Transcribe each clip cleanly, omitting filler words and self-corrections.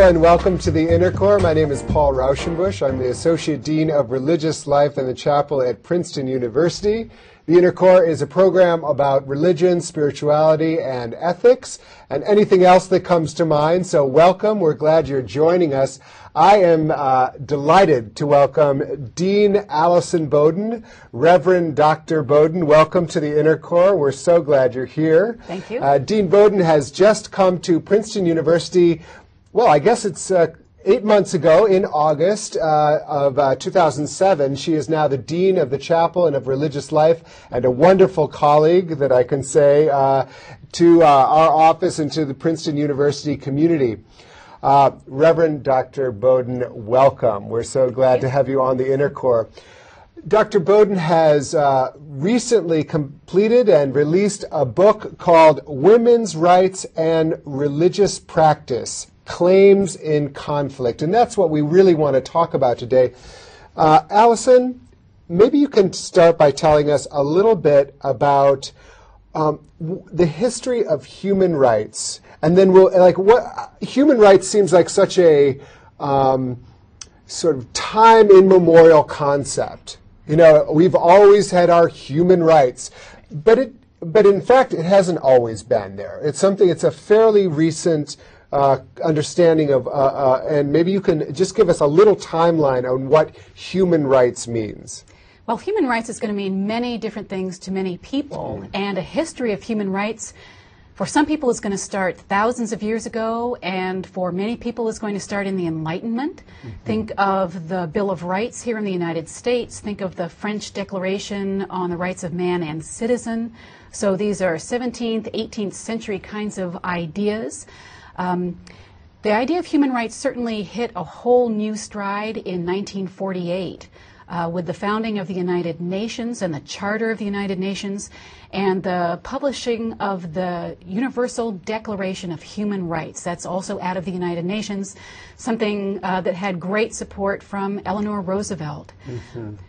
Hello and welcome to the Inner Core. My name is Paul Rauschenbusch. I'm the Associate Dean of Religious Life in the Chapel at Princeton University. The Inner Core is a program about religion, spirituality, and ethics, and anything else that comes to mind. So welcome. We're glad you're joining us. I am delighted to welcome Dean Allison Bowden. Reverend Dr. Bowden, welcome to the Inner Core. We're so glad you're here. Thank you. Dean Bowden has just come to Princeton University. Well, I guess it's 8 months ago in August of 2007. She is now the Dean of the Chapel and of Religious Life and a wonderful colleague that I can say to our office and to the Princeton University community. Reverend Dr. Bowden, welcome. We're so glad to have you on the Inner Core. Dr. Bowden has recently completed and released a book called Women's Rights and Religious Practice, Claims in Conflict. And that's what we really want to talk about today. Allison, maybe you can start by telling us a little bit about the history of human rights. And then we'll, what human rights seems like such a sort of time immemorial concept. You know, we've always had our human rights, but in fact, it hasn't always been there. It's a fairly recent understanding of, and maybe you can just give us a little timeline on what human rights means. Well, human rights is going to mean many different things to many people, and a history of human rights for some people is going to start thousands of years ago, and for many people is going to start in the Enlightenment. Think of the Bill of Rights here in the United States. Think of the French Declaration on the Rights of Man and Citizen. So these are 17th, 18th century kinds of ideas. The idea of human rights certainly hit a whole new stride in 1948 with the founding of the United Nations and the Charter of the United Nations and the publishing of the Universal Declaration of Human Rights. That's also out of the United Nations, something that had great support from Eleanor Roosevelt.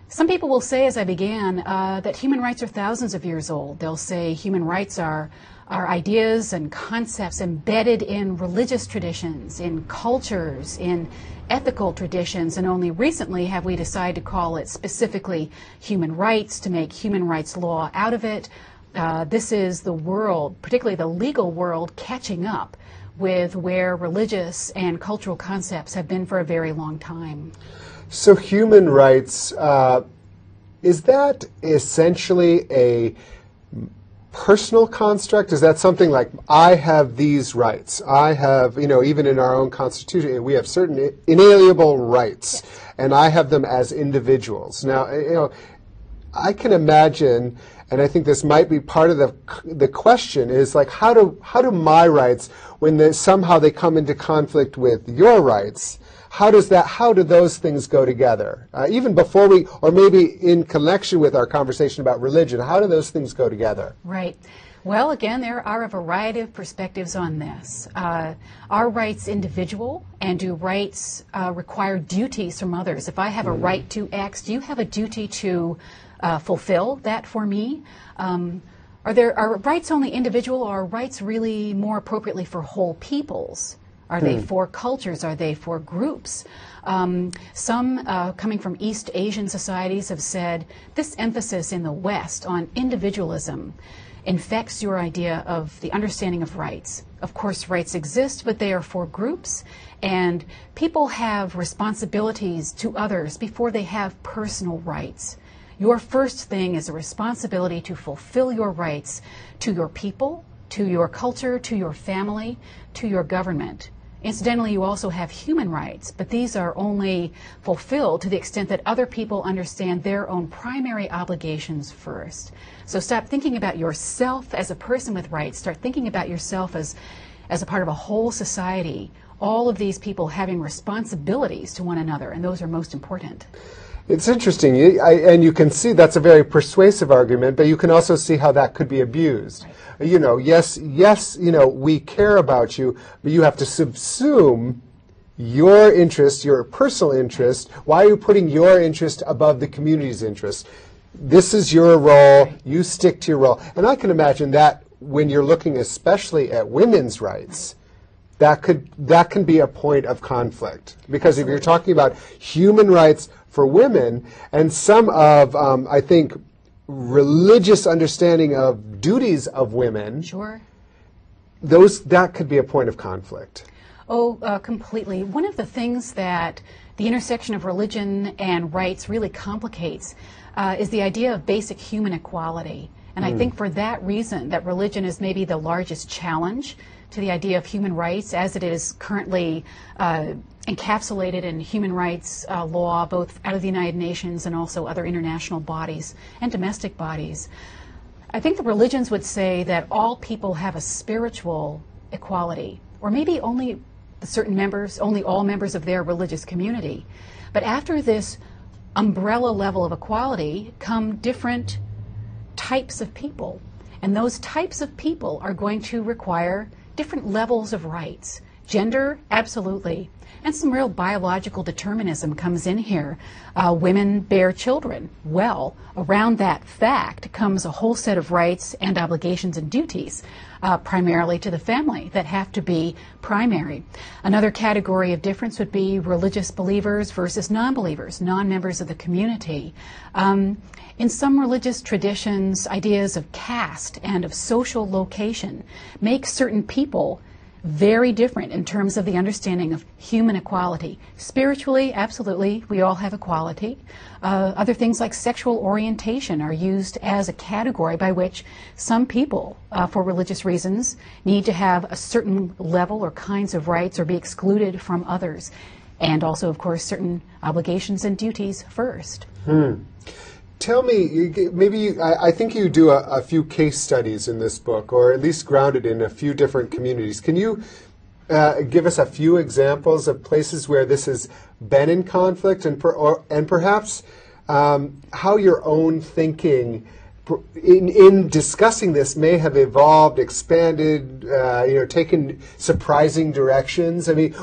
Some people will say, as I began, that human rights are thousands of years old. They'll say human rights are ideas and concepts embedded in religious traditions, in cultures, in ethical traditions, and only recently have we decided to call it specifically human rights, to make human rights law out of it. This is the world, particularly the legal world, catching up with where religious and cultural concepts have been for a very long time. So human rights, is that essentially a personal construct? Is that something like, I have these rights? I have, even in our own Constitution, we have certain inalienable rights, and I have them as individuals. Now, I can imagine, and I think this might be part of the question, is like, how do my rights, when somehow they come into conflict with your rights, how do those things go together? Even before or maybe in connection with our conversation about religion, how do those things go together? Right. Well, again, there are a variety of perspectives on this. Are rights individual, and do rights require duties from others? If I have a right to X, do you have a duty to fulfill that for me? Are rights only individual, or are rights really more appropriately for whole peoples? Are they for cultures? Are they for groups? Some coming from East Asian societies have said this emphasis in the West on individualism infects your idea of the understanding of rights. Of course, rights exist, but they are for groups, and people have responsibilities to others before they have personal rights. Your first thing is a responsibility to fulfill your rights to your people, to your culture, to your family, to your government. Incidentally, you also have human rights, but these are only fulfilled to the extent that other people understand their own primary obligations first. So stop thinking about yourself as a person with rights. Start thinking about yourself as a part of a whole society. All of these people having responsibilities to one another, and those are most important. It's interesting, and you can see that's a very persuasive argument, but you can also see how that could be abused. Right. Yes, we care about you, but you have to subsume your interest, your personal interest. Why are you putting your interest above the community's interest? This is your role. You stick to your role. And I can imagine that when you're looking especially at women's rights, that can be a point of conflict. Because if you're talking about human rights for women and some of, I think, religious understanding of duties of women, sure, that could be a point of conflict. Oh, completely. One of the things that the intersection of religion and rights really complicates is the idea of basic human equality. And I think for that reason, that religion is maybe the largest challenge to the idea of human rights as it is currently encapsulated in human rights law, both out of the United Nations and also other international bodies and domestic bodies. I think the religions would say that all people have a spiritual equality, or maybe only certain members, only all members of their religious community. But after this umbrella level of equality come different types of people. And those types of people are going to require different levels of rights. Gender, absolutely. And some real biological determinism comes in here. Women bear children. Well, around that fact comes a whole set of rights and obligations and duties, primarily to the family, that have to be primary. Another category of difference would be religious believers versus non-believers, non-members of the community. In some religious traditions, ideas of caste and of social location make certain people very different in terms of the understanding of human equality. Spiritually, absolutely, we all have equality. Other things like sexual orientation are used as a category by which some people, for religious reasons, need to have a certain level or kinds of rights or be excluded from others. And also, of course, certain obligations and duties first. Tell me, maybe I think you do a few case studies in this book, or at least grounded in a few different communities. Can you give us a few examples of places where this has been in conflict, and perhaps how your own thinking in discussing this may have evolved, expanded, taken surprising directions? I mean,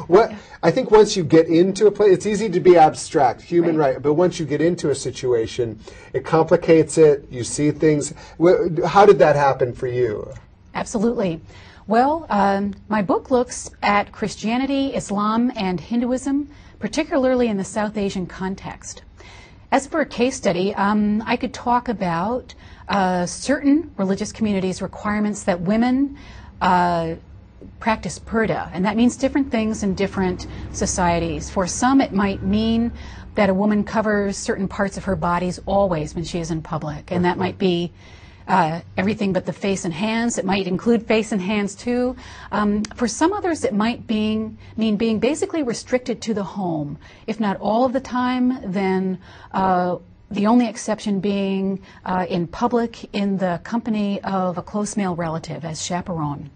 I think once you get into a place, it's easy to be abstract, human right, but once you get into a situation, it complicates it, you see things. How did that happen for you? Absolutely. Well, my book looks at Christianity, Islam, and Hinduism, particularly in the South Asian context. As for a case study, I could talk about certain religious communities' requirements that women practice purdah, and that means different things in different societies. For some, it might mean that a woman covers certain parts of her bodies always when she is in public, and that might be everything but the face and hands. It might include face and hands too. For some others, it might mean being basically restricted to the home. If not all of the time, then the only exception being in public in the company of a close male relative as chaperone.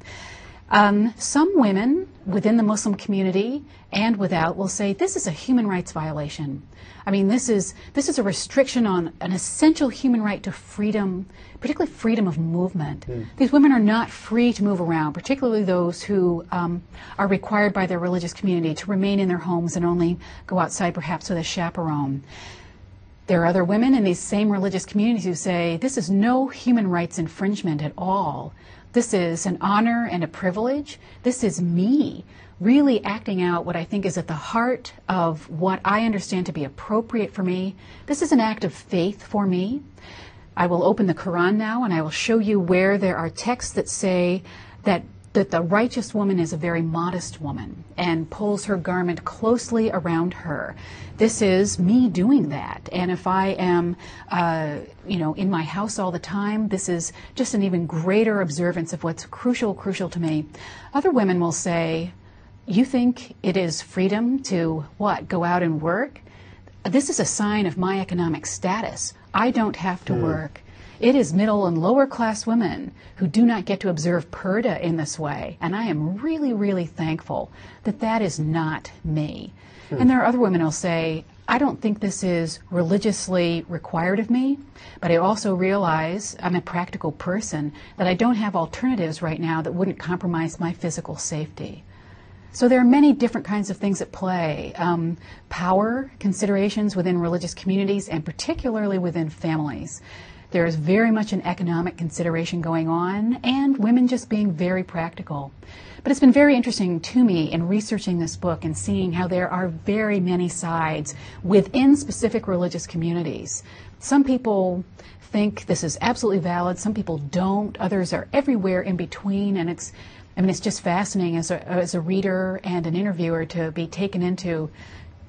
Some women within the Muslim community and without will say this is a human rights violation. I mean, this is a restriction on an essential human right to freedom, particularly freedom of movement. These women are not free to move around, particularly those who are required by their religious community to remain in their homes and only go outside perhaps with a chaperone. There are other women in these same religious communities who say this is no human rights infringement at all. This is an honor and a privilege. This is me really acting out what I think is at the heart of what I understand to be appropriate for me. This is an act of faith for me. I will open the Quran now and I will show you where there are texts that say that the righteous woman is a very modest woman and pulls her garment closely around her. This is me doing that. And if I am, in my house all the time, this is just an even greater observance of what's crucial to me. Other women will say, you think it is freedom to, go out and work? This is a sign of my economic status. I don't have to work. It is middle and lower class women who do not get to observe purdah in this way. And I am really, really thankful that that is not me. And there are other women who will say, I don't think this is religiously required of me, but I also realize I'm a practical person, that I don't have alternatives right now that wouldn't compromise my physical safety. So there are many different kinds of things at play. Power considerations within religious communities and particularly within families. There's very much an economic consideration going on, and women just being very practical. But it's been very interesting to me in researching this book and seeing how there are very many sides within specific religious communities. Some people think this is absolutely valid, some people don't, others are everywhere in between, and it's just fascinating as a reader and an interviewer to be taken into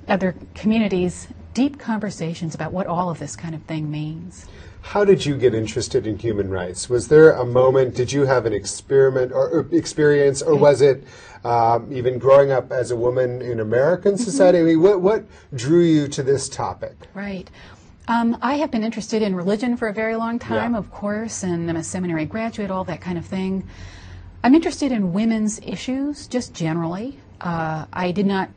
other communities' deep conversations about what all of this kind of thing means. How did you get interested in human rights? Was there a moment, did you have an experience, or was it even growing up as a woman in American society? I mean, what drew you to this topic? Right. I have been interested in religion for a very long time, of course, and I'm a seminary graduate, all that kind of thing. I'm interested in women's issues, just generally. I did not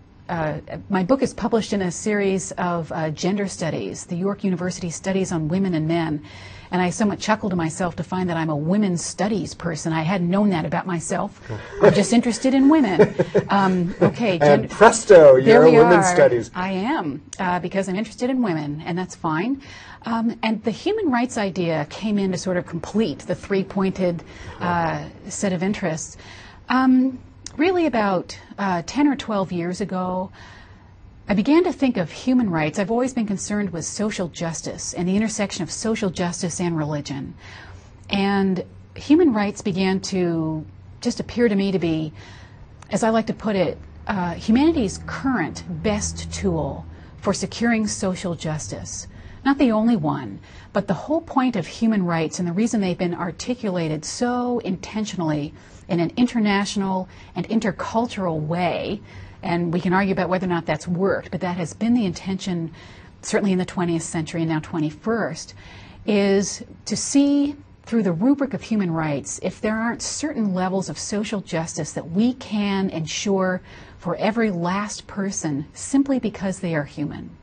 my book is published in a series of gender studies, the York University Studies on Women and Men, and I somewhat chuckle to myself to find that I'm a women's studies person. I hadn't known that about myself. I'm just interested in women. Okay. And presto, you're a women's studies. I am, because I'm interested in women, and that's fine. And the human rights idea came in to sort of complete the three-pointed set of interests. Really about 10 or 12 years ago, I began to think of human rights. I've always been concerned with social justice and the intersection of social justice and religion. And human rights began to just appear to me to be, as I like to put it, humanity's current best tool for securing social justice. Not the only one, but the whole point of human rights and the reason they've been articulated so intentionally in an international and intercultural way, and we can argue about whether or not that's worked, but that has been the intention certainly in the 20th century and now 21st, is to see through the rubric of human rights if there aren't certain levels of social justice that we can ensure for every last person simply because they are human.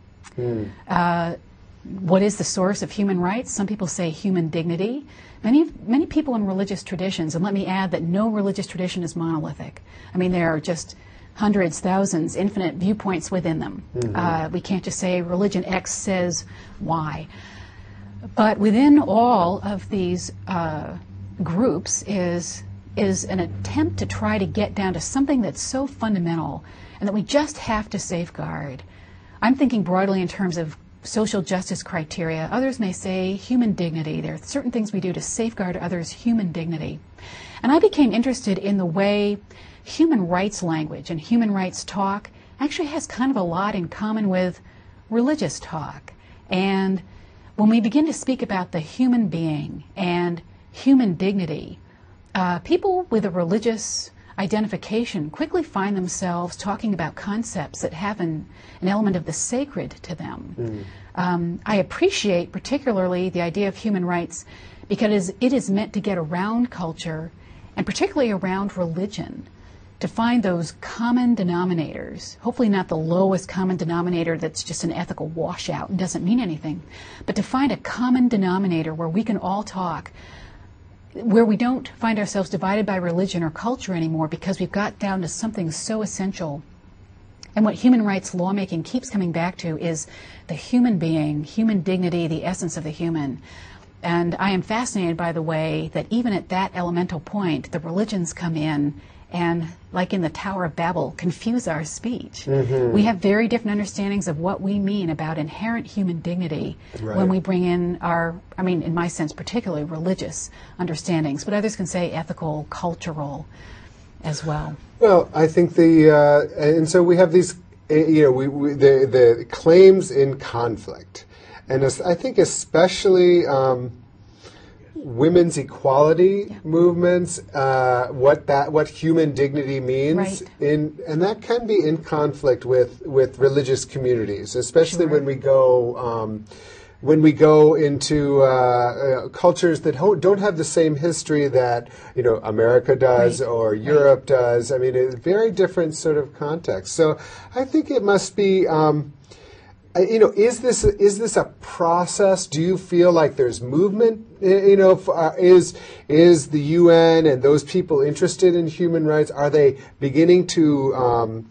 What is the source of human rights? Some people say human dignity. Many people in religious traditions, and let me add that no religious tradition is monolithic. I mean, there are just hundreds, thousands, infinite viewpoints within them. We can't just say religion X says Y. But within all of these groups is an attempt to try to get down to something that's so fundamental and that we just have to safeguard. I'm thinking broadly in terms of social justice criteria. Others may say human dignity. There are certain things we do to safeguard others' human dignity. And I became interested in the way human rights language and human rights talk actually has kind of a lot in common with religious talk. And when we begin to speak about the human being and human dignity, people with a religious identification quickly find themselves talking about concepts that have an element of the sacred to them. I appreciate particularly the idea of human rights because it is meant to get around culture and particularly around religion, to find those common denominators, hopefully not the lowest common denominator that's just an ethical washout and doesn't mean anything, but to find a common denominator where we can all talk, where we don't find ourselves divided by religion or culture anymore because we've got down to something so essential. And what human rights lawmaking keeps coming back to is the human being, human dignity, the essence of the human. And I am fascinated by the way that even at that elemental point, the religions come in and, like in the Tower of Babel, confuse our speech. We have very different understandings of what we mean about inherent human dignity when we bring in our, I mean, in my sense, particularly religious understandings, but others can say ethical, cultural as well. Well, I think and so we have these, the claims in conflict. And I think especially women's equality movements, what human dignity means, and that can be in conflict with religious communities, especially when we go into cultures that don't have the same history that America does or Europe does. I mean, it's a very different sort of context. So I think it must be. Is this a process? Do you feel like there's movement? Is the UN and those people interested in human rights? Are they beginning to?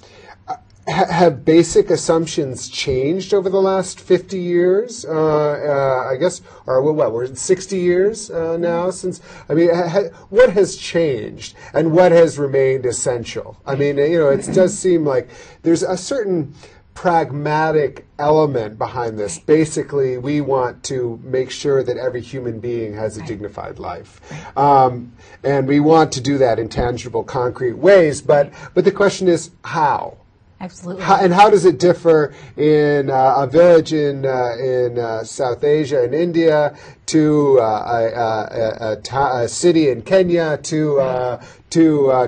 have basic assumptions changed over the last 50 years? I guess, or what, we're 60 years now since, I mean, what has changed and what has remained essential? I mean, you know, it does seem like there's a certain pragmatic element behind this. Basically, we want to make sure that every human being has a dignified life. And we want to do that in tangible, concrete ways. But the question is, how? Absolutely. And how does it differ in a village in South Asia, in India, to a city in Kenya, to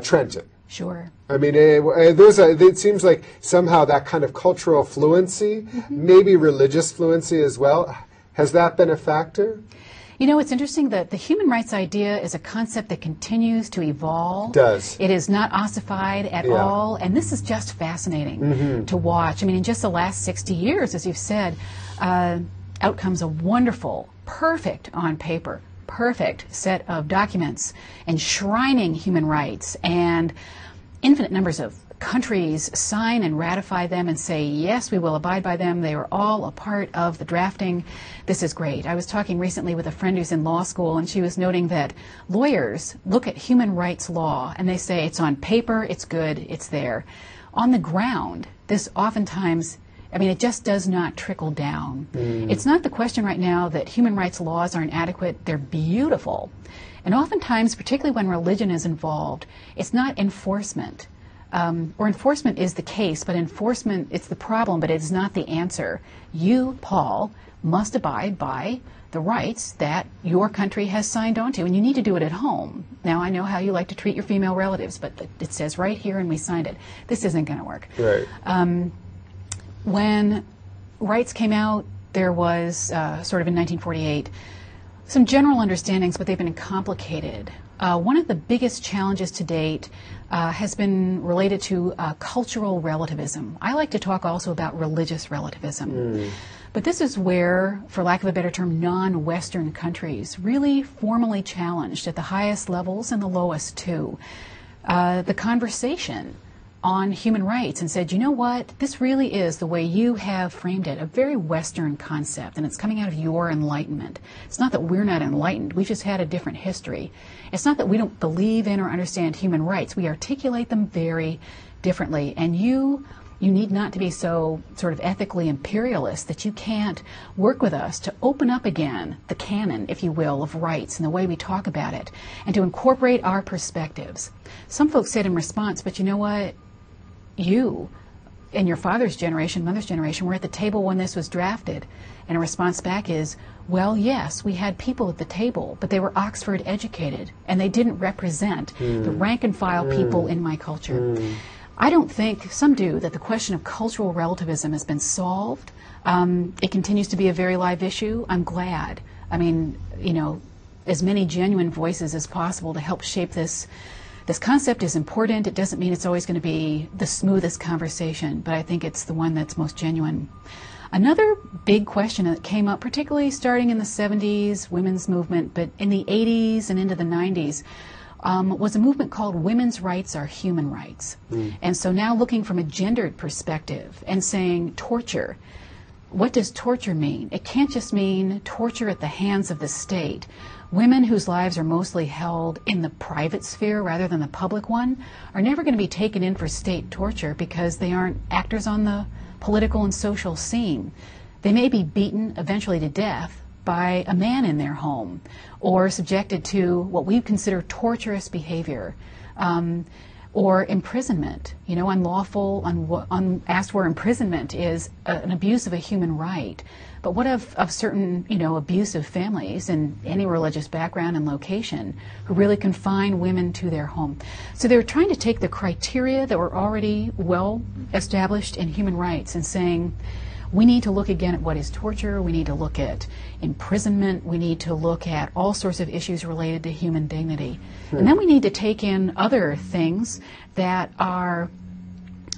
Trenton? Sure. I mean, it seems like somehow that kind of cultural fluency, maybe religious fluency as well, has that been a factor? You know, it's interesting that the human rights idea is a concept that continues to evolve. It does. It is not ossified at all, and this is just fascinating to watch. I mean, in just the last 60 years, as you've said, out comes a wonderful, perfect on paper, perfect set of documents enshrining human rights, and infinite numbers of countries sign and ratify them and say, yes, we will abide by them. They are all a part of the drafting. This is great. I was talking recently with a friend who's in law school, and she was noting that lawyers look at human rights law and they say it's on paper, it's good, it's there. On the ground, this oftentimes, I mean, it just does not trickle down. It's not the question right now that human rights laws aren't adequate. They're beautiful. And oftentimes, particularly when religion is involved, it's not enforcement. Or enforcement is the case, but enforcement, it's the problem, but it's not the answer. You, Paul, must abide by the rights that your country has signed on to, and you need to do it at home. Now, I know how you like to treat your female relatives, but it says right here, and we signed it. This isn't going to work. Right. When rights came out, there was, sort of in 1948, some general understandings, but they've been complicated. One of the biggest challenges to date has been related to cultural relativism. I like to talk also about religious relativism. But this is where, for lack of a better term, non-Western countries really formally challenged at the highest levels and the lowest too, the conversation on human rights and said, you know what, this really is the way you have framed it, a very Western concept, and it's coming out of your enlightenment. It's not that we're not enlightened, we've just had a different history. It's not that we don't believe in or understand human rights, we articulate them very differently, and you need not to be so sort of ethically imperialist that you can't work with us to open up again the canon, if you will, of rights and the way we talk about it, and to incorporate our perspectives. Some folks said in response, but you know what? You and your father's generation, mother's generation, were at the table when this was drafted. And a response back is, well, yes, we had people at the table, but they were Oxford educated, and they didn't represent the rank and file people in my culture. I don't think, some do, that the question of cultural relativism has been solved. It continues to be a very live issue. I'm glad. I mean, you know, as many genuine voices as possible to help shape this. This concept is important. It doesn't mean it's always going to be the smoothest conversation, but I think it's the one that's most genuine. Another big question that came up, particularly starting in the 70s, women's movement, but in the 80s and into the 90s, was a movement called Women's Rights Are Human Rights. And so now looking from a gendered perspective and saying torture, what does torture mean? It can't just mean torture at the hands of the state. Women whose lives are mostly held in the private sphere rather than the public one are never going to be taken in for state torture because they aren't actors on the political and social scene. They may be beaten eventually to death by a man in their home or subjected to what we consider torturous behavior. Or imprisonment, you know, unlawful, unasked for imprisonment is an abuse of a human right. But what of certain, you know, abusive families in any religious background and location who really confine women to their home? So they were trying to take the criteria that were already well established in human rights and saying, we need to look again at what is torture, we need to look at imprisonment, we need to look at all sorts of issues related to human dignity. And then we need to take in other things that are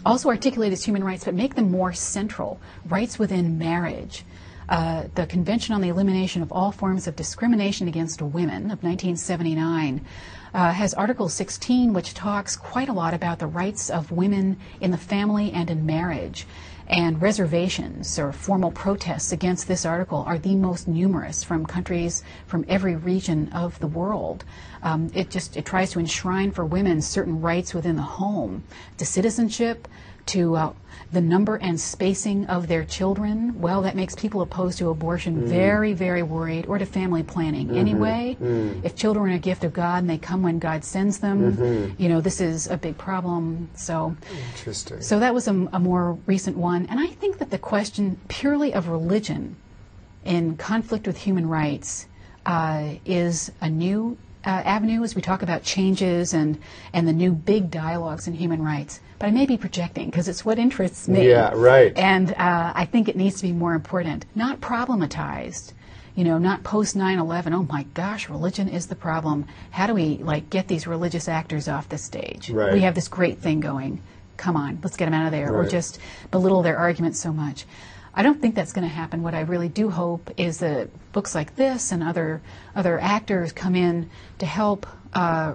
also articulated as human rights, but make them more central. Rights within marriage, the Convention on the Elimination of All Forms of Discrimination Against Women of 1979 has Article 16, which talks quite a lot about the rights of women in the family and in marriage. And reservations or formal protests against this article are the most numerous from countries from every region of the world. It tries to enshrine for women certain rights within the home, to citizenship, to the number and spacing of their children. Well, that makes people opposed to abortion very, very worried, or to family planning. Anyway, if children are a gift of God and they come when God sends them, you know, this is a big problem. So, interesting. So that was a more recent one. And I think that the question purely of religion in conflict with human rights is a new avenue as we talk about changes and the new big dialogues in human rights. But I may be projecting because it's what interests me. Yeah, right. And I think it needs to be more important, not problematized. You know, not post 9/11. Oh my gosh, religion is the problem. How do we get these religious actors off the stage? Right. We have this great thing going. Come on, let's get them out of there, right. or just belittle their arguments so much. I don't think that's going to happen. What I really do hope is that books like this and other actors come in to help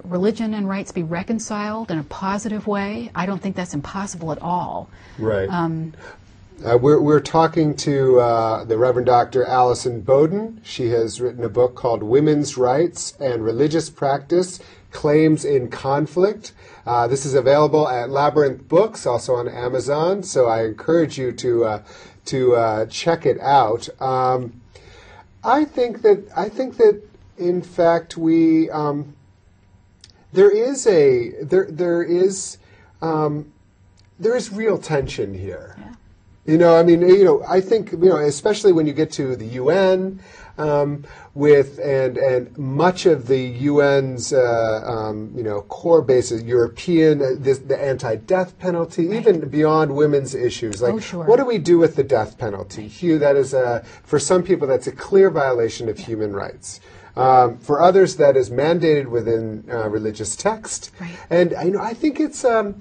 religion and rights be reconciled in a positive way. I don't think that's impossible at all. Right. We're talking to the Reverend Dr. Allison Bowden. She has written a book called Women's Rights and Religious Practice, Claims in Conflict. This is available at Labyrinth Books, also on Amazon, so I encourage you to check it out. I think that in fact we there is real tension here. Yeah. You know, I mean, you know, I think, you know, especially when you get to the UN, with and much of the UN's you know, core bases, European, the anti-death penalty, right. even beyond women's issues. Like, sure. What do we do with the death penalty? Hugh, that is for some people that's a clear violation of human rights. For others, that is mandated within religious text, right. And you know, I think it's an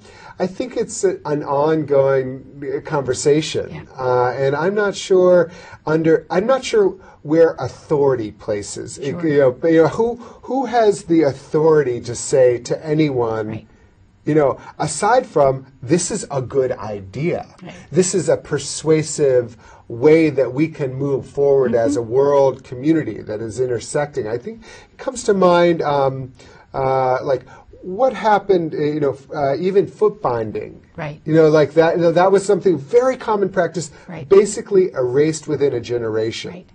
ongoing conversation, yeah. And I'm not sure where authority places. Sure. You know, who has the authority to say to anyone, right. you know, aside from this is a good idea, right. this is a persuasive way that we can move forward as a world community that is intersecting. I think it comes to mind like what happened, you know, even foot binding. Right. You know, like that. You know, that was something very common practice, right. basically erased within a generation. Right.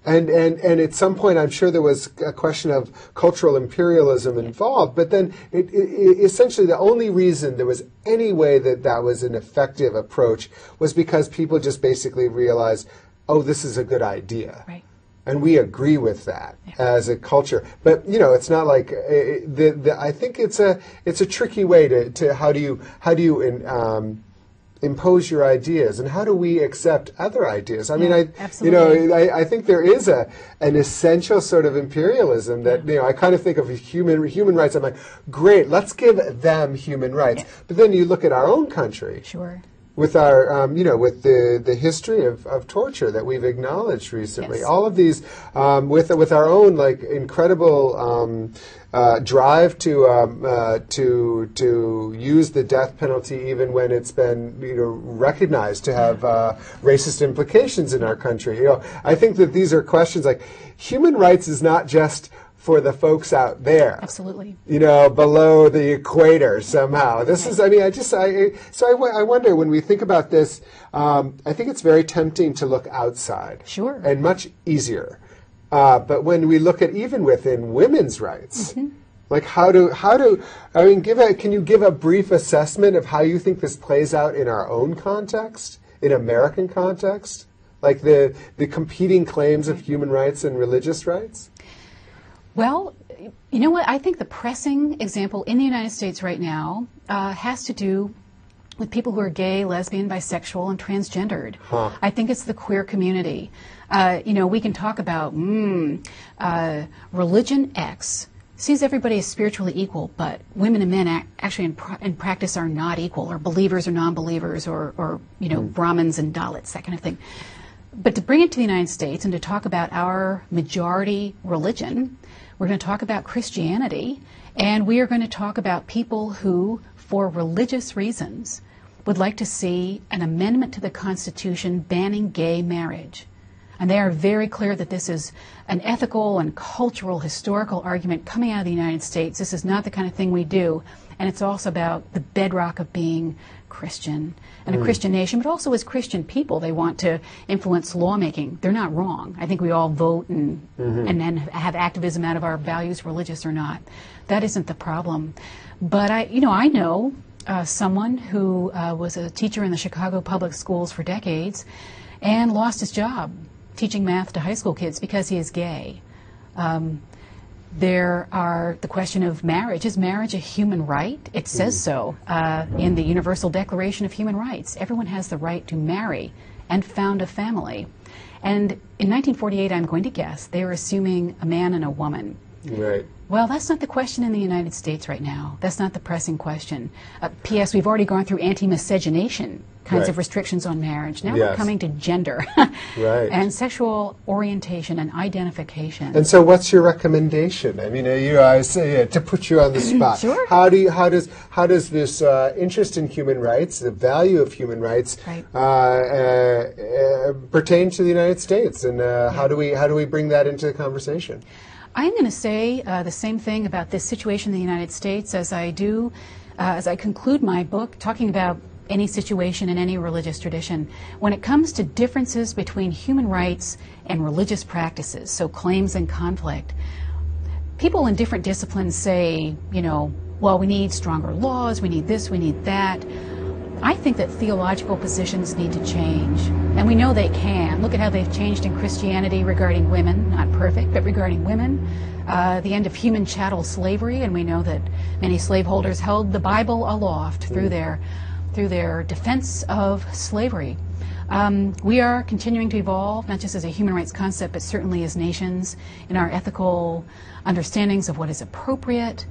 And at some point, I'm sure there was a question of cultural imperialism involved, but then it essentially the only reason there was any way that was an effective approach was because people just basically realized, oh, this is a good idea. Right. And we agree with that as a culture. But, you know, it's not like, I think it's a tricky way to how do you impose your ideas, and how do we accept other ideas? I mean, I think there is an essential sort of imperialism that, you know, I kind of think of human rights. I'm like, great, let's give them human rights. Yeah. But then you look at our own country. Sure. With our, you know, with the history of torture that we've acknowledged recently, yes. all of these, with our own like incredible drive to use the death penalty, even when it's been, you know, recognized to have racist implications in our country. You know, I think that these are questions like human rights is not just for the folks out there. Absolutely. You know, below the equator somehow. This is, I mean, I wonder when we think about this, I think it's very tempting to look outside. Sure. And much easier. But when we look at even within women's rights, like how do, I mean, can you give a brief assessment of how you think this plays out in our own context, in American context? Like the competing claims of human rights and religious rights? Well, you know what? I think the pressing example in the United States right now has to do with people who are gay, lesbian, bisexual, and transgendered. Huh. I think it's the queer community. You know, we can talk about religion X sees everybody as spiritually equal, but women and men actually in practice are not equal, or believers or non-believers, or you know, Brahmins and Dalits, that kind of thing. But to bring it to the United States and to talk about our majority religion, we're going to talk about Christianity, and we are going to talk about people who, for religious reasons, would like to see an amendment to the Constitution banning gay marriage. And they are very clear that this is an ethical and cultural, historical argument coming out of the United States. This is not the kind of thing we do. And it's also about the bedrock of being Christian and a Christian nation, but also as Christian people, they want to influence lawmaking. They're not wrong. I think we all vote and then have activism out of our values, religious or not. That isn't the problem. But I know someone who was a teacher in the Chicago public schools for decades and lost his job teaching math to high school kids because he is gay. There are the question of marriage. Is marriage a human right? It says so in the Universal Declaration of Human Rights. Everyone has the right to marry and found a family. And in 1948, I'm going to guess, they were assuming a man and a woman. Right. Well, that's not the question in the United States right now. That's not the pressing question. P.S. We've already gone through anti-miscegenation kinds of restrictions on marriage. Now we're coming to gender and sexual orientation and identification. And so what's your recommendation? I mean, I say to put you on the spot. Sure. How does this interest in human rights, the value of human rights, pertain to the United States? And how do we bring that into the conversation? I'm going to say the same thing about this situation in the United States as I do, as I conclude my book, talking about any situation in any religious tradition. When it comes to differences between human rights and religious practices, so claims and conflict, people in different disciplines say, well, we need stronger laws, we need this, we need that. I think that theological positions need to change, and we know they can. Look at how they've changed in Christianity regarding women, not perfect, but regarding women, the end of human chattel slavery, and we know that many slaveholders held the Bible aloft through their defense of slavery. We are continuing to evolve, not just as a human rights concept, but certainly as nations in our ethical understandings of what is appropriate.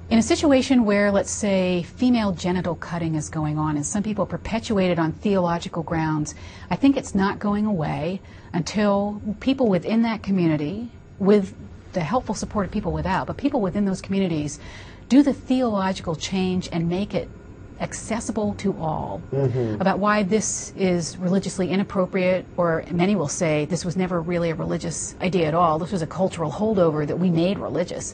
In a situation where, let's say, female genital cutting is going on and some people perpetuate it on theological grounds, I think it's not going away until people within that community, with the helpful support of people without, but people within those communities do the theological change and make it accessible to all about why this is religiously inappropriate, or many will say this was never really a religious idea at all. This was a cultural holdover that we made religious.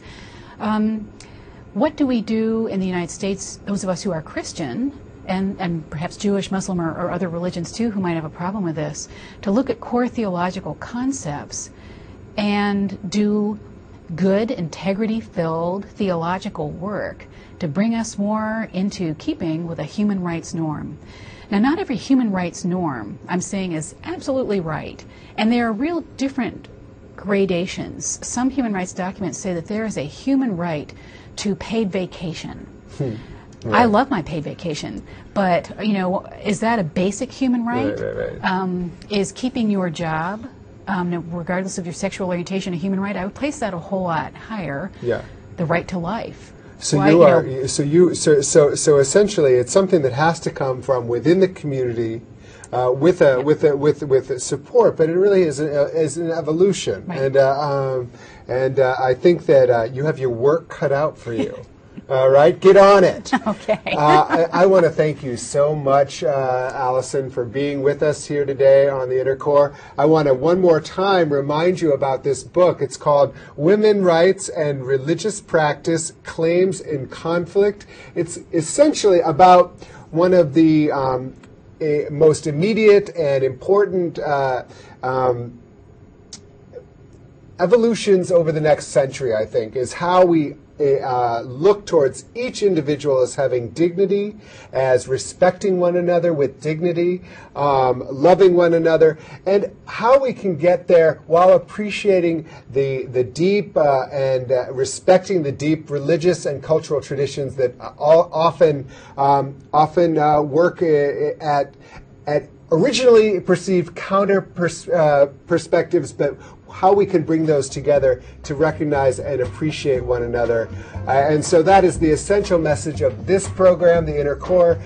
What do we do in the United States, those of us who are Christian, and perhaps Jewish, Muslim, or other religions too who might have a problem with this, to look at core theological concepts and do good, integrity-filled theological work to bring us more into keeping with a human rights norm. Now, not every human rights norm, I'm saying, is absolutely right, and there are real different gradations. Some human rights documents say that there is a human right to paid vacation. I love my paid vacation, but is that a basic human right? Right. Is keeping your job, regardless of your sexual orientation, a human right? I would place that a whole lot higher. Yeah. The right to life. So so essentially, it's something that has to come from within the community. With support, but it really is an evolution, and I think that you have your work cut out for you. All right, get on it. Okay. I want to thank you so much, Allison, for being with us here today on the Intercore. I want to one more time remind you about this book. It's called Women Rights and Religious Practice, Claims in Conflict. It's essentially about one of the most immediate and important evolutions over the next century, I think, is how we look towards each individual as having dignity, as respecting one another with dignity, loving one another, and how we can get there while appreciating the deep and respecting the deep religious and cultural traditions that often work at originally perceived counter perspectives, but how we can bring those together to recognize and appreciate one another. And so that is the essential message of this program, the Inner Core,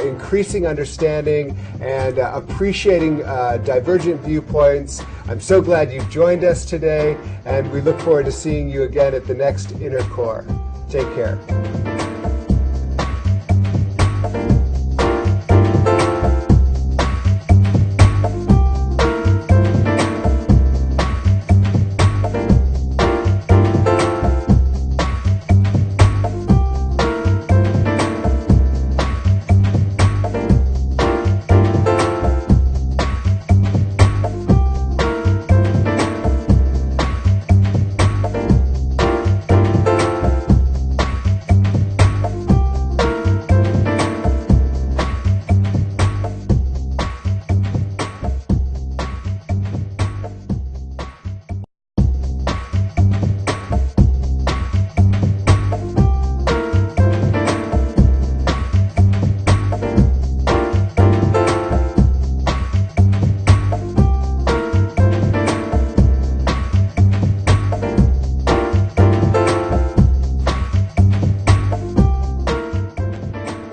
increasing understanding and appreciating divergent viewpoints. I'm so glad you've joined us today, and we look forward to seeing you again at the next Inner Core. Take care.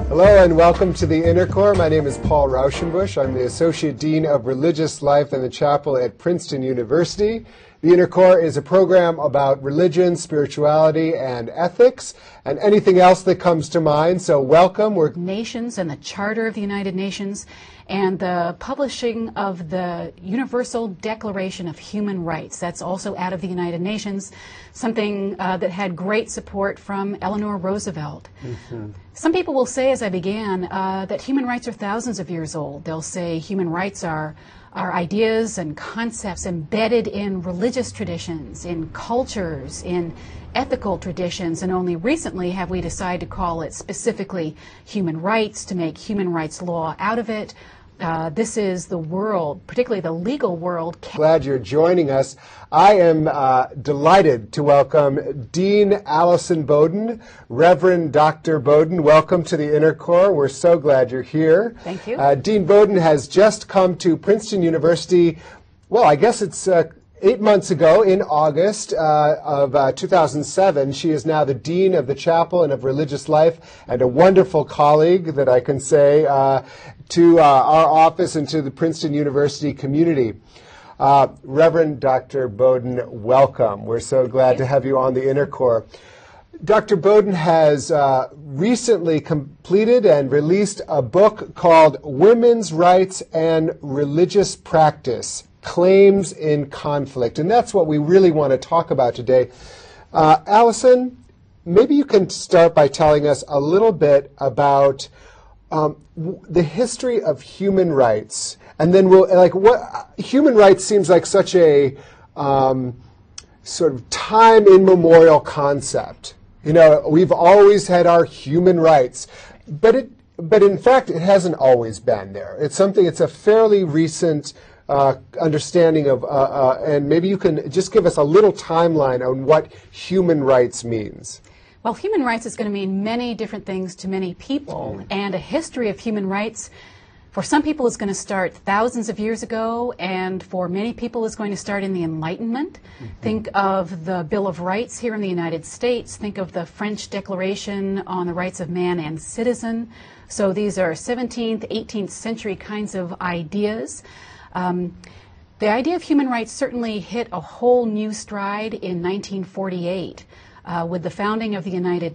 Hello and welcome to the Inner Core. My name is Paul Rauschenbusch. I'm the Associate Dean of Religious Life in the Chapel at Princeton University. The Inner Core is a program about religion, spirituality, and ethics, and anything else that comes to mind. So welcome. We're Nations and the Charter of the United Nations and the publishing of the Universal Declaration of Human Rights. That's also out of the United Nations, something that had great support from Eleanor Roosevelt. Mm-hmm. Some people will say, as I began, that human rights are thousands of years old. They'll say human rights are ideas and concepts embedded in religious traditions, in cultures, in ethical traditions, and only recently have we decided to call it specifically human rights, to make human rights law out of it. This is the world, particularly the legal world. Glad you're joining us. I am delighted to welcome Dean Allison Bowden. Reverend Dr. Bowden, welcome to the Inner Core. We're so glad you're here. Thank you. Dean Bowden has just come to Princeton University. Well, I guess it's 8 months ago, in August of 2007. She is now the Dean of the Chapel and of Religious Life, and a wonderful colleague that I can say to our office and to the Princeton University community. Reverend Dr. Bowden, welcome. We're so glad to have you on the Inner Core. Dr. Bowden has recently completed and released a book called Women's Rights and Religious Practice: Claims in Conflict. And that's what we really want to talk about today. Allison, maybe you can start by telling us a little bit about the history of human rights. And then we'll, what human rights seems like such a sort of time immemorial concept. You know, we've always had our human rights, but in fact, it hasn't always been there. It's a fairly recent understanding of, and maybe you can just give us a little timeline on what human rights means. Well, human rights is going to mean many different things to many people, and a history of human rights for some people is going to start thousands of years ago, and for many people is going to start in the Enlightenment. Mm-hmm. Think of the Bill of Rights here in the United States. Think of the French Declaration on the Rights of Man and Citizen. So these are 17th, 18th century kinds of ideas. The idea of human rights certainly hit a whole new stride in 1948 with the founding of the United